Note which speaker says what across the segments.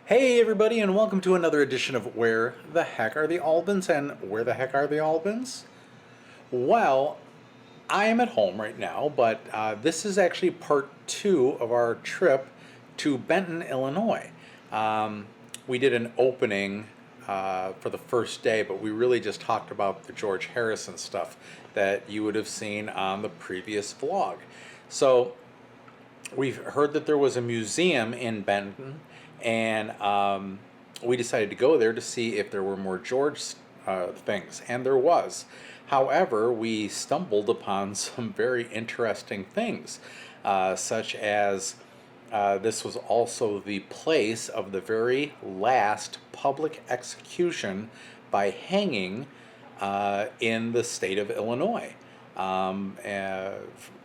Speaker 1: Hey everybody, and welcome to another edition of Where the Heck Are the Albans? And where the heck are the Albans? Well, I am at home right now, but this is actually part 2 of our trip to Benton, Illinois. We did an opening for the first day, but we really just talked about the George Harrison stuff that you would have seen on the previous vlog. So we've heard that there was a museum in Benton, and we decided to go there to see if there were more George things, and there was. However, we stumbled upon some very interesting things, such as this was also the place of the very last public execution by hanging in the state of Illinois. And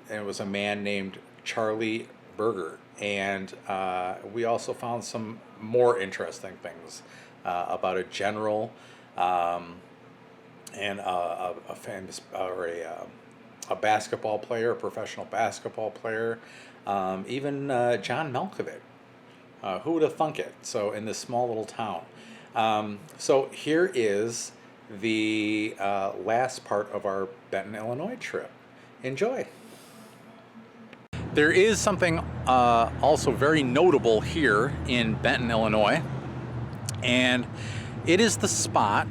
Speaker 1: it was a man named Charlie Birger. And we also found some more interesting things about a general and a famous or a basketball player, a professional basketball player, even John Malkovich. Who would have thunk it? So in this small little town. So here is the last part of our Benton, Illinois trip. Enjoy. There is something also very notable here in Benton, Illinois, and it is the spot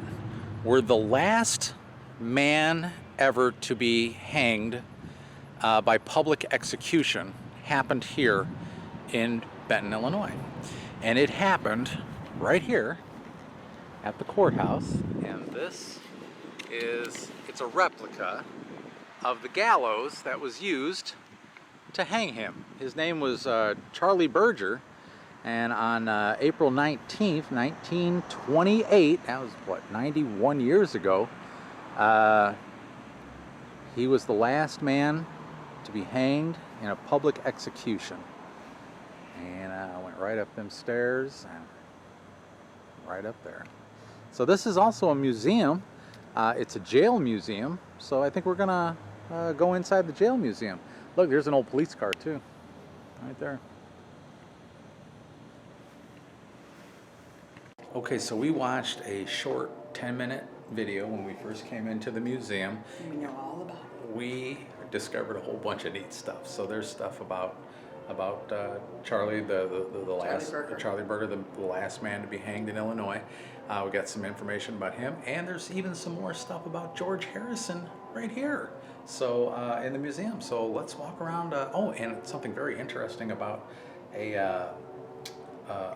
Speaker 1: where the last man ever to be hanged by public execution happened here in Benton, Illinois. And it happened right here at the courthouse, and it's a replica of the gallows that was used to hang him. His name was Charlie Birger, and on April 19th, 1928, that was what, 91 years ago, he was the last man to be hanged in a public execution. And I went right up them stairs and right up there. So this is also a museum. It's a jail museum, so I think we're gonna go inside the jail museum. Look, there's an old police car too, right there. Okay, so we watched a short 10-minute video when we first came into the museum.
Speaker 2: We know all about it.
Speaker 1: We discovered a whole bunch of neat stuff. So there's stuff about Charlie, Charlie Birger, the last man to be hanged in Illinois. We got some information about him, and there's even some more stuff about George Harrison right here. So in the museum. So let's walk around. Oh, and something very interesting about a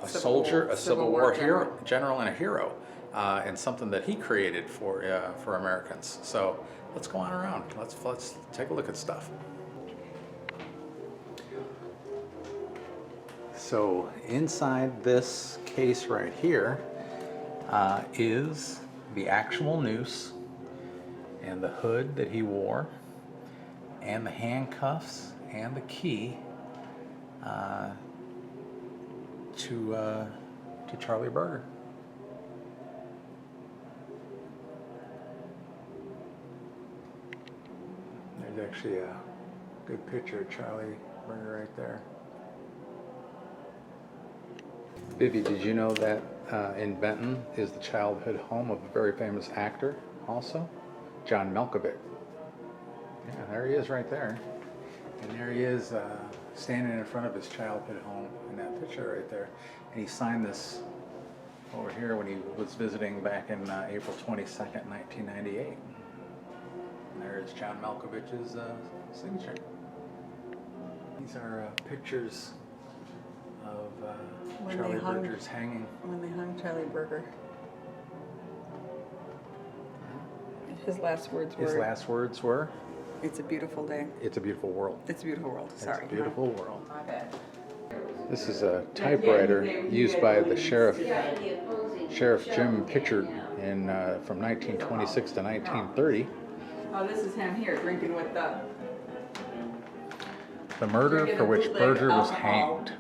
Speaker 1: soldier, a Civil War hero, general, and a hero, and something that he created for Americans. So let's go on around. Let's take a look at stuff. So inside this case right here is the actual noose and the hood that he wore and the handcuffs and the key to Charlie Birger. There's actually a good picture of Charlie Birger right there. Vivi, did you know that in Benton is the childhood home of a very famous actor also? John Malkovich. Yeah, there he is right there. And there he is standing in front of his childhood home in that picture right there. And he signed this over here when he was visiting back in April 22nd, 1998. And there's John Malkovich's signature. These are pictures of Charlie Birger's hanging.
Speaker 2: When they hung Charlie Birger. His last words were? It's a beautiful day.
Speaker 1: It's a beautiful world.
Speaker 2: It's a beautiful world. Sorry.
Speaker 1: It's a beautiful world.
Speaker 2: My bad.
Speaker 1: This is a typewriter used by the Sheriff Jim Pritchard in from 1926 to 1930.
Speaker 2: Oh, this is him here drinking with
Speaker 1: the murder for which Birger was hanged.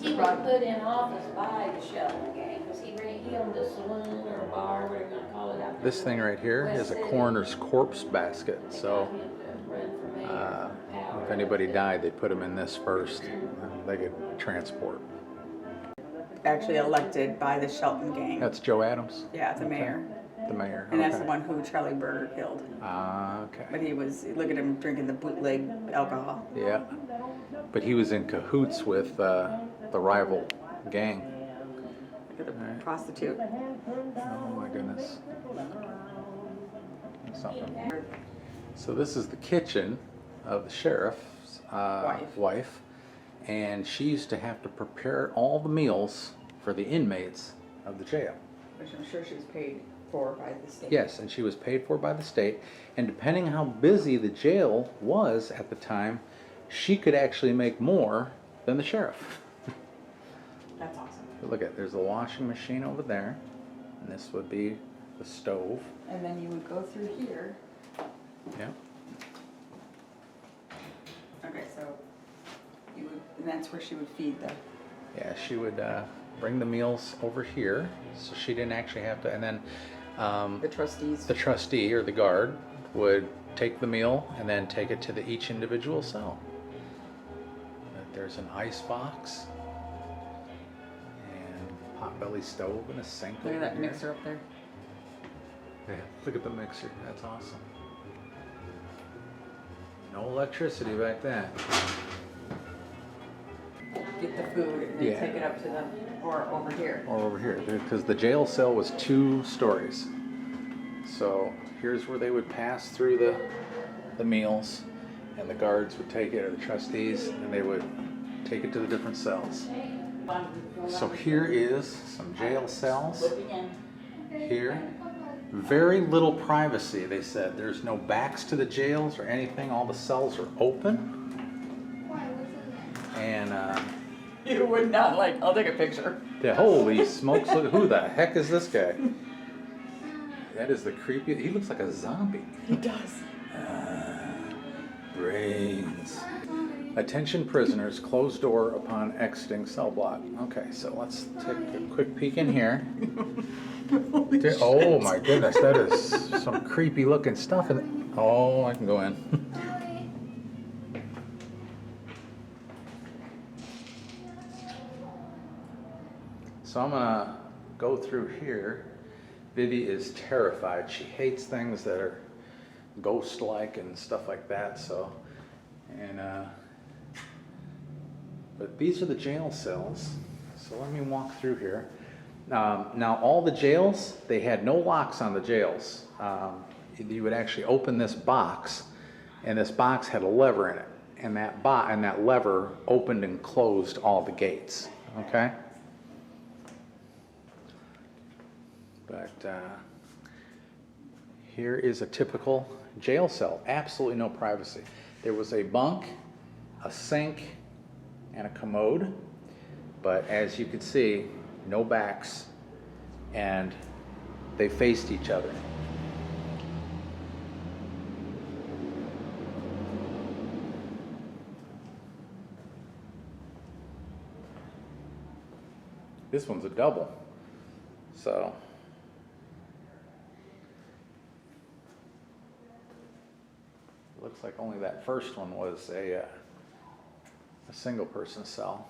Speaker 3: He was put in office by the Shelton gang because he owned a saloon or a bar, whatever you're going to call it out there.
Speaker 1: This thing right here is a coroner's corpse basket. So if anybody died, they put them in this first. They could transport.
Speaker 2: actually elected by the Shelton gang.
Speaker 1: That's Joe Adams?
Speaker 2: Yeah, the
Speaker 1: Okay.
Speaker 2: mayor.
Speaker 1: The mayor,
Speaker 2: And
Speaker 1: okay.
Speaker 2: that's the one who Charlie Birger killed.
Speaker 1: Ah, okay.
Speaker 2: But he was, look at him drinking the bootleg alcohol.
Speaker 1: Yeah. But he was in cahoots with the rival gang.
Speaker 2: Look at the
Speaker 1: Right.
Speaker 2: prostitute.
Speaker 1: Oh my goodness. Something. So this is the kitchen of the sheriff's wife. And she used to have to prepare all the meals for the inmates of the jail.
Speaker 2: Which I'm sure she was paid for by the state.
Speaker 1: Yes, and she was paid for by the state. And depending how busy the jail was at the time, she could actually make more than the sheriff.
Speaker 2: That's awesome.
Speaker 1: Look at, there's a washing machine over there, and this would be the stove.
Speaker 2: And then you would go through here.
Speaker 1: Yeah.
Speaker 2: Okay, so you would, and that's where she would feed the.
Speaker 1: Yeah, she would bring the meals over here, so she didn't actually have to. And then
Speaker 2: The trustees.
Speaker 1: the trustee or the guard would take the meal and then take it to each individual cell. There's an ice box and potbelly stove and a sink.
Speaker 2: Look at
Speaker 1: over
Speaker 2: that
Speaker 1: here.
Speaker 2: mixer up there.
Speaker 1: Yeah, look at the mixer. That's awesome. No electricity back then.
Speaker 2: Get the food and then
Speaker 1: Yeah.
Speaker 2: take it up to the, or over here.
Speaker 1: Or over here, because the jail cell was 2 stories. So here's where they would pass through the meals, and the guards would take it, or the trustees, and they would take it to the different cells. So here is some jail cells. Here, very little privacy, they said. There's no backs to the jails or anything. All the cells are open. And
Speaker 2: You would not like, I'll take a picture.
Speaker 1: yeah, holy smokes, look, who the heck is this guy? That is the creepy, he looks like a zombie.
Speaker 2: He does.
Speaker 1: Brains. Attention prisoners, closed door upon exiting cell block. Okay, so let's take a quick peek in here. Oh my goodness, that is some creepy looking stuff. Oh, I can go in. So I'm gonna go through here. Vivi is terrified. She hates things that are ghost-like and stuff like that. So, but these are the jail cells. So let me walk through here. Now all the jails, they had no locks on the jails. You would actually open this box, and this box had a lever in it, and that lever opened and closed all the gates. Okay. But here is a typical jail cell. Absolutely no privacy. There was a bunk, a sink, and a commode. But as you can see, no backs, and they faced each other. This one's a double. So looks like only that first one was a single person cell.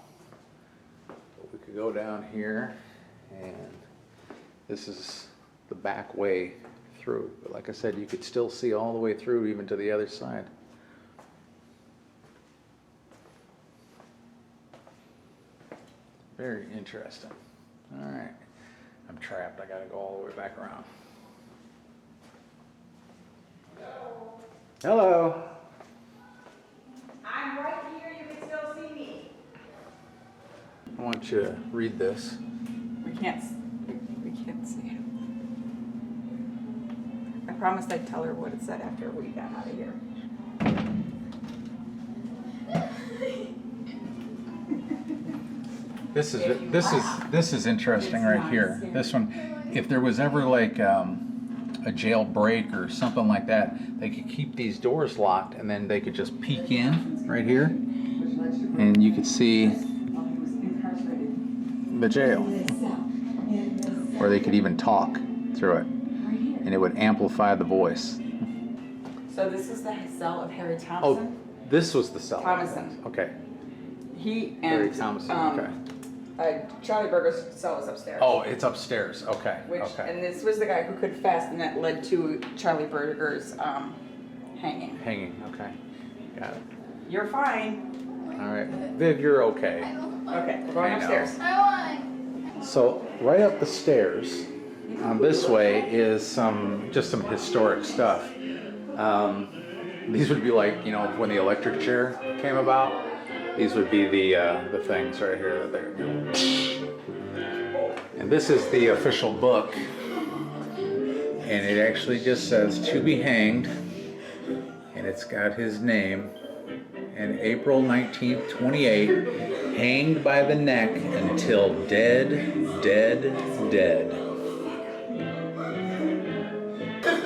Speaker 1: But we could go down here, and this is the back way through. But like I said, you could still see all the way through, even to the other side. Very interesting. All right, I'm trapped. I gotta go all the way back around. Hello.
Speaker 4: I'm right here, you can still see me.
Speaker 1: I want you to read this.
Speaker 2: We can't see it. I promised I'd tell her what it said after we got out of here.
Speaker 1: This is interesting right here. This one, if there was ever like a jailbreak or something like that, they could keep these doors locked, and then they could just peek in right here, and you could see the jail, or they could even talk through it, and it would amplify the voice.
Speaker 2: So this is the cell of Harry Thompson.
Speaker 1: Oh, this was the cell.
Speaker 2: Thomason.
Speaker 1: Okay.
Speaker 2: He
Speaker 1: Harry
Speaker 2: and
Speaker 1: Thompson. Okay.
Speaker 2: Charlie Birger's cell is upstairs.
Speaker 1: Oh, it's upstairs. Okay. Okay.
Speaker 2: And this was the guy who could fast, and that led to Charlie Birger's hanging.
Speaker 1: Hanging. Okay. Got it.
Speaker 2: You're fine.
Speaker 1: All right. Viv, you're okay.
Speaker 2: Okay, we're going
Speaker 1: I know.
Speaker 2: upstairs.
Speaker 1: So right up the stairs, this way is just some historic stuff. These would be like, you know, when the electric chair came about. These would be the things right here. And this is the official book, and it actually just says "to be hanged," and it's got his name. And April 19th, 28, hanged by the neck until dead, dead, dead.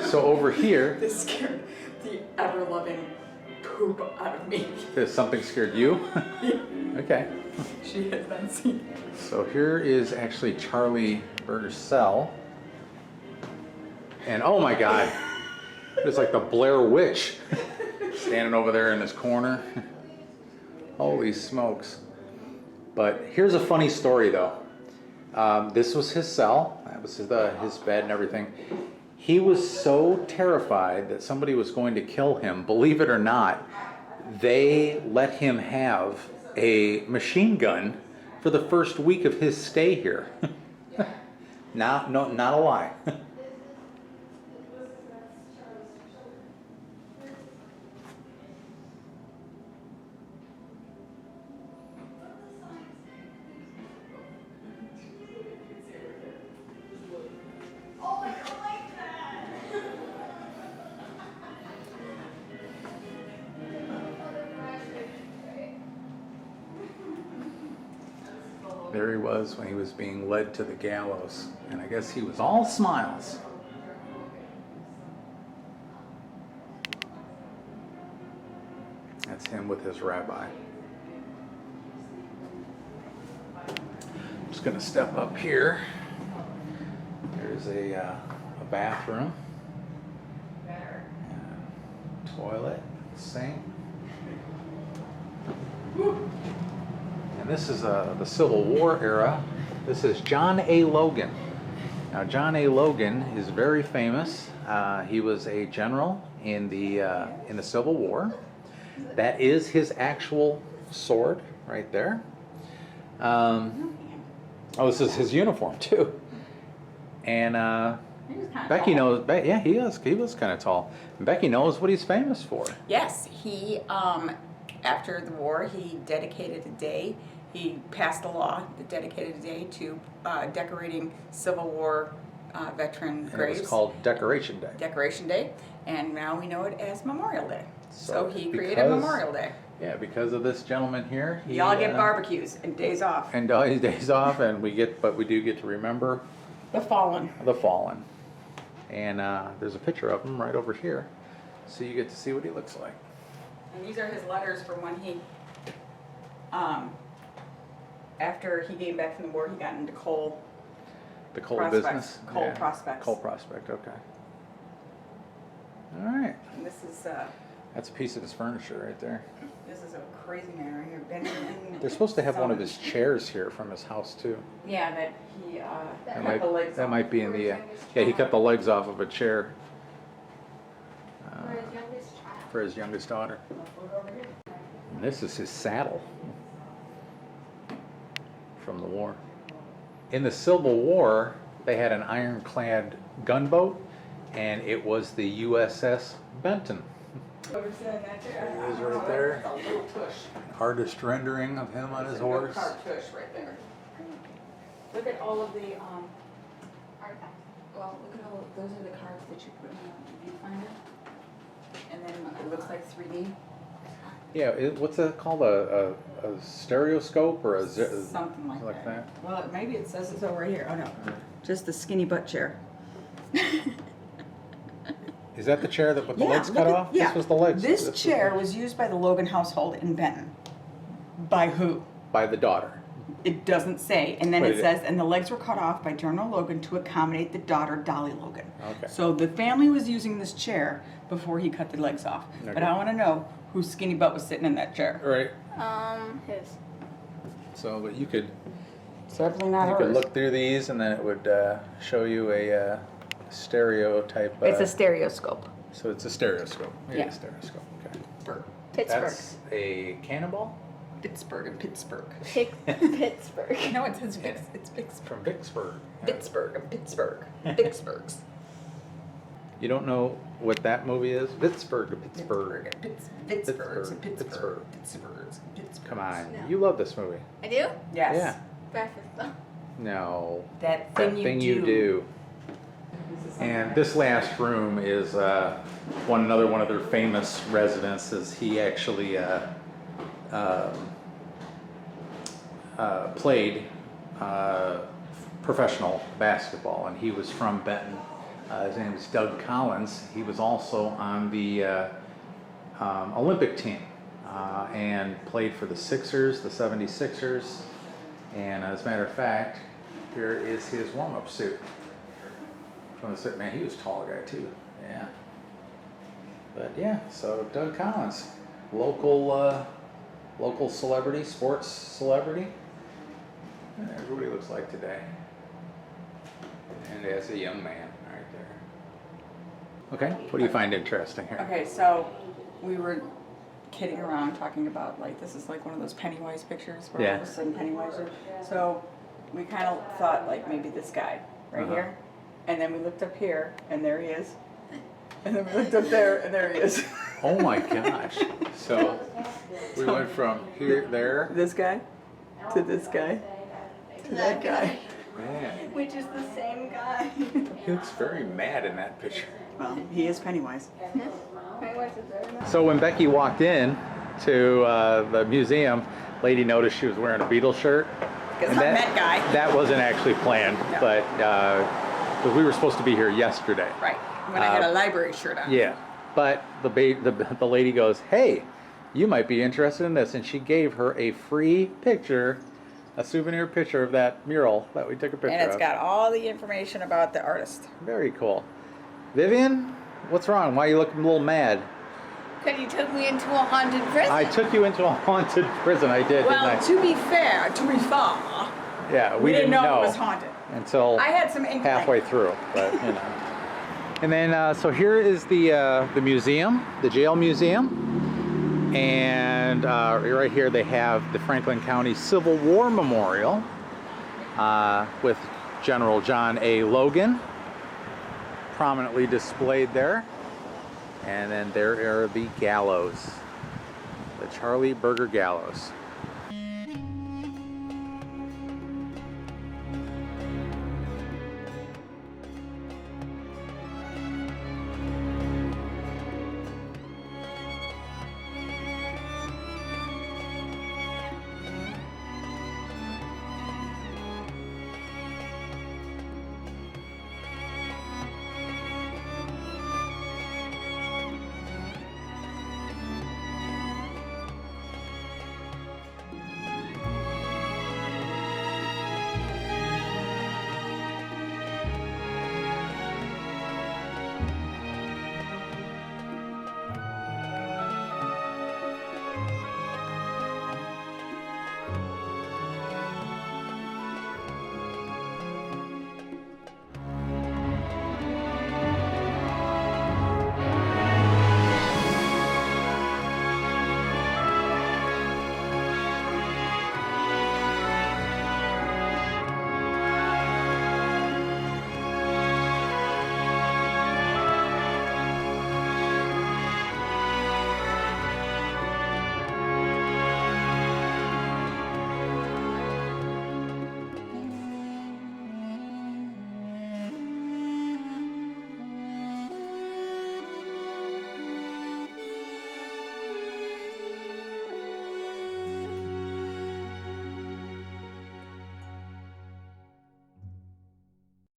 Speaker 1: So over here,
Speaker 2: This scared the ever-loving poop out of me.
Speaker 1: something scared you? Okay.
Speaker 2: She has been seen.
Speaker 1: So here is actually Charlie Birger's cell. And oh my God, it's like the Blair Witch standing over there in this corner. Holy smokes. But here's a funny story though. This was his cell, that was his bed and everything. He was so terrified that somebody was going to kill him, believe it or not, they let him have a machine gun for the first week of his stay here. Not a lie. There he was when he was being led to the gallows, and I guess he was all smiles. That's him with his rabbi. I'm just going to step up here. There's a bathroom, toilet, sink. And this is the Civil War era. This is John A. Logan. Now, John A. Logan is very famous. He was a general in the Civil War. That is his actual sword right there. This is his uniform too. And Becky knows. Yeah, he is. He was kind of tall. And Becky knows what he's famous for.
Speaker 2: Yes, he, after the war, he dedicated a day. He passed a law that dedicated a day to decorating Civil War veteran graves.
Speaker 1: It was called Decoration Day.
Speaker 2: Decoration Day, and now we know it as Memorial Day. So he created Memorial Day.
Speaker 1: Yeah, because of this gentleman here.
Speaker 2: Y'all get barbecues and days off.
Speaker 1: And days off, and we do get to remember
Speaker 2: The fallen.
Speaker 1: the fallen. And there's a picture of him right over here, so you get to see what he looks like.
Speaker 2: And these are his letters from when he, after he came back from the war, he got into coal.
Speaker 1: The coal
Speaker 2: Prospects.
Speaker 1: business.
Speaker 2: Coal prospects.
Speaker 1: Coal prospect. Okay. All right.
Speaker 2: And this is
Speaker 1: That's a piece of his furniture right there.
Speaker 2: a crazy man right here. Benton.
Speaker 1: They're supposed to have one of his chairs here from his house too.
Speaker 2: Yeah, that he
Speaker 1: That might be in the. Yeah, he cut the legs off of a chair for his youngest daughter. And this is his saddle from the war. In the Civil War, they had an ironclad gunboat, and it was the USS Benton. There he is right there. Artist rendering of him on his horse.
Speaker 2: Cartouche right there. Look at all of the artifacts. Well, look at all. Those are the cards that you put in the viewfinder, and then it looks like 3D.
Speaker 1: Yeah, what's that called? A stereoscope or
Speaker 2: Something like that. Well, maybe it says it's over right here. Oh no, just the skinny butt chair.
Speaker 1: Is that the chair that with the legs cut off?
Speaker 2: Yeah.
Speaker 1: This was the legs.
Speaker 2: This chair was used by the Logan household in Benton. By who?
Speaker 1: By the daughter.
Speaker 2: It doesn't say. And then
Speaker 1: But
Speaker 2: it says, and the legs were cut off by General Logan to accommodate the daughter, Dolly Logan.
Speaker 1: Okay.
Speaker 2: So the family was using this chair before he cut the legs off.
Speaker 1: Okay.
Speaker 2: But I want to know whose skinny butt was sitting in that chair.
Speaker 1: Right.
Speaker 3: His.
Speaker 1: So, but you could
Speaker 2: It's definitely not
Speaker 1: You
Speaker 2: hers.
Speaker 1: could look through these, and then it would show you a stereotype.
Speaker 2: It's a stereoscope.
Speaker 1: So it's a stereoscope.
Speaker 2: Yeah.
Speaker 1: A stereoscope. Okay.
Speaker 3: Pittsburgh.
Speaker 1: That's a cannonball
Speaker 2: Pittsburgh and Pittsburgh.
Speaker 3: Pittsburgh.
Speaker 2: No, it says it's Vicksburg.
Speaker 1: from Vicksburg.
Speaker 2: Pittsburgh and Pittsburgh. Vicksburgs.
Speaker 1: You don't know what that movie is? Vicksburg to Pittsburgh.
Speaker 2: Pittsburghs and
Speaker 1: Pittsburgh.
Speaker 2: Pittsburgh. Pittsburghs and Pittsburgh.
Speaker 1: Come on,
Speaker 3: No.
Speaker 1: you love this movie.
Speaker 3: I do?
Speaker 2: Yes.
Speaker 1: Yeah.
Speaker 3: Breakfast though.
Speaker 1: No.
Speaker 2: That
Speaker 1: That
Speaker 2: thing,
Speaker 1: thing
Speaker 2: you
Speaker 1: you do. And this last room is another one of their famous residences. He actually played professional basketball, and he was from Benton. His name is Doug Collins. He was also on the Olympic team and played for the Sixers, the 76ers. And as a matter of fact, here is his warm-up suit. From the suit, man, he was a tall guy too. Yeah. But yeah, so Doug Collins, local celebrity, sports celebrity. And everybody looks like today. And as a young man, right there. Okay, what do you find interesting here?
Speaker 2: Okay, so we were kidding around talking about like this is like one of those Pennywise pictures where all of a sudden Pennywise. So we kind of thought like maybe this guy right
Speaker 1: Uh-huh.
Speaker 2: here, and then we looked up here and there he is, and then we looked up there and there he is.
Speaker 1: Oh my gosh. So we went from here, there.
Speaker 2: This guy to this guy to that guy.
Speaker 1: Man,
Speaker 3: Which is the same guy.
Speaker 1: he looks very mad in that picture.
Speaker 2: Well, he is Pennywise.
Speaker 1: So when Becky walked in to the museum, lady noticed she was wearing a Beatles shirt.
Speaker 2: Because
Speaker 1: And
Speaker 2: I'm that guy.
Speaker 1: That wasn't actually planned,
Speaker 2: No.
Speaker 1: but because we were supposed to be here yesterday.
Speaker 2: Right. When I had a library shirt on.
Speaker 1: Yeah, but the lady goes, "Hey, you might be interested in this," and she gave her a free picture, a souvenir picture of that mural that we took a picture
Speaker 2: And it's
Speaker 1: of.
Speaker 2: got all the information about the artist.
Speaker 1: Very cool. Vivian, what's wrong? Why are you looking a little mad?
Speaker 3: Because you took me into a haunted prison.
Speaker 1: I took you into a haunted prison. I did,
Speaker 2: Well,
Speaker 1: didn't I?
Speaker 2: to be fair,
Speaker 1: Yeah,
Speaker 2: we didn't know it was
Speaker 1: know
Speaker 2: haunted.
Speaker 1: until
Speaker 2: I had some inkling.
Speaker 1: halfway through, but you know. And then, so here is the museum, the jail museum, and right here they have the Franklin County Civil War Memorial with General John A. Logan prominently displayed there. And then there are the gallows, the Charlie Birger gallows.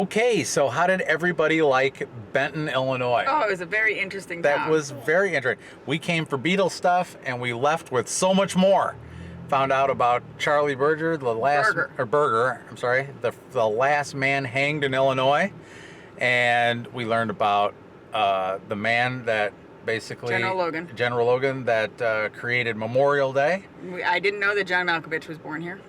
Speaker 1: Okay, so how did everybody like Benton, Illinois?
Speaker 2: Oh, it was a very interesting
Speaker 1: That
Speaker 2: town.
Speaker 1: was very interesting. We came for Beatles stuff and we left with so much more. Found out about Charlie Birger, the last man hanged in Illinois. And we learned about the man that basically... General Logan that created Memorial Day.
Speaker 2: I didn't know that John Malkovich was born here.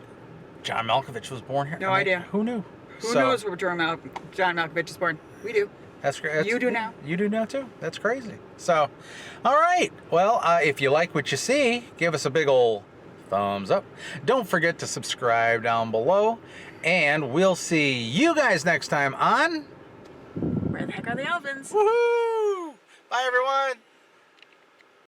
Speaker 1: John Malkovich was born here.
Speaker 5: No idea.
Speaker 1: Who knew?
Speaker 5: Who knows where John Malkovich is born? We do.
Speaker 1: That's great.
Speaker 5: You do now.
Speaker 1: You do now too. That's crazy. So, all right. Well, if you like what you see, give us a big ol' thumbs up. Don't forget to subscribe down below. And we'll see you guys next time on
Speaker 5: Where the heck are the Albans?
Speaker 1: Woohoo! Bye, everyone.